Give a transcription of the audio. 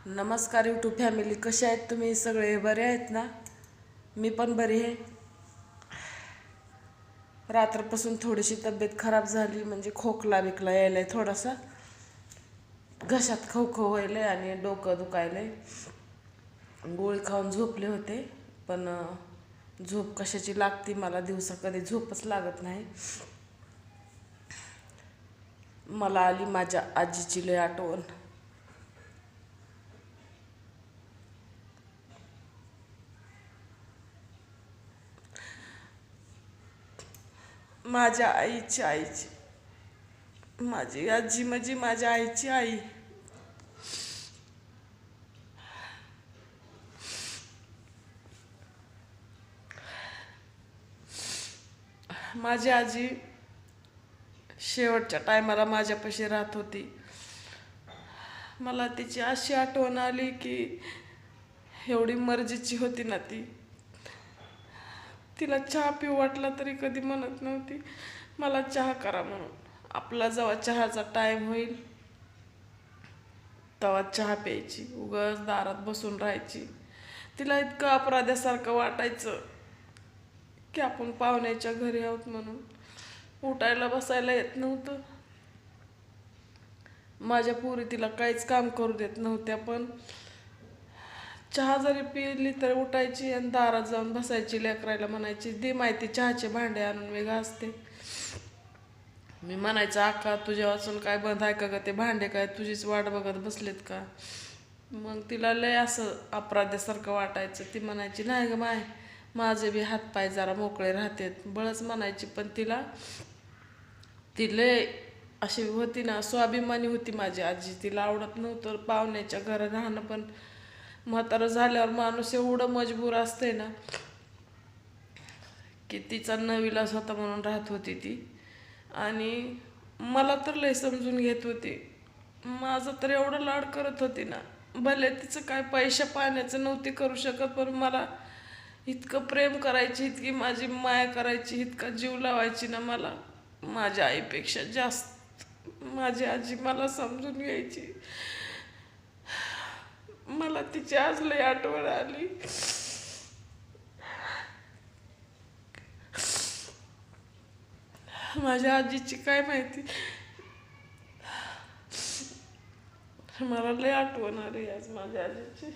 नमस्कार YouTube family, कसे आहेत तुम्ही सगळे? बरे आहेत ना? मी पण बरी आहे. रात्रपासून थोडीशी तब्येत खराब झाली, म्हणजे खोकला बिकला यायलाय, थोडासा घशात खवखव व्हायलंय आणि डोकं दुखायलंय. गोळी खाऊन झोपले होते, पण झोप कशाची लागती मला, दिवसा कधी झोपच लागत नाही. मला आली माझ्या आजीची लय आठवण. माझ्या आईची माझी आजी म्हणजे माझ्या आईची आई. माझी आजी शेवटच्या टायमाला माझ्यापाशी राहत होती. मला तिची अशी आठवण आली की एवढी मर्जीची होती ना ती. तिला चहा पिऊ वाटला तरी कधी म्हणत नव्हती मला चहा करा म्हणून. आपला जेव्हा चहाचा टाईम होईल तेव्हा चहा प्यायची, उगाच दारात बसून राहायची. तिला इतकं अपराध्यासारखं वाटायचं की आपण पाहुण्याच्या घरी आहोत म्हणून. उठायला बसायला येत नव्हतं. माझ्या पोरी तिला काहीच काम करू देत नव्हत्या, पण चहा जरी पिली तर उठायची आणि दारात जाऊन बसायची. लेकरायला म्हणायची, दे माहिती चहाचे भांडे आणून मी घासते. मी म्हणायचं, आका तुझ्या वाचून काय बंद आहे का ग? ते भांडे काय तुझीच वाट बघत बसलेत का? मग तिला लय असं अपराध्यासारखं वाटायचं. ती म्हणायची, नाही ग माय, माझे बी हातपाय जरा मोकळे राहतात, बळच म्हणायची. पण ती लय अशी होती ना, स्वाभिमानी होती माझी आजी. तिला आवडत नव्हतं पाहुण्याच्या घरात राहणं, पण म्हातारं झाल्यावर माणूस एवढं मजबूर असते ना की तिचा नविलास होता म्हणून राहत होती ती. आणि मला तर लय समजून घेत होती. माझं तर एवढं लाड करत होती ना. भले तिचं काय पैशा पाण्याचं नव्हती करू शकत, पण मला इतकं प्रेम करायची, इतकी माझी माया करायची, इतका जीव लावायची ना मला, माझ्या आईपेक्षा जास्त. माझी आजी मला समजून घ्यायची. मला तिची आज लय आठवण आली. माझ्या आजीची काय माहिती, मला लय आठवण आली आज माझ्या आजीची.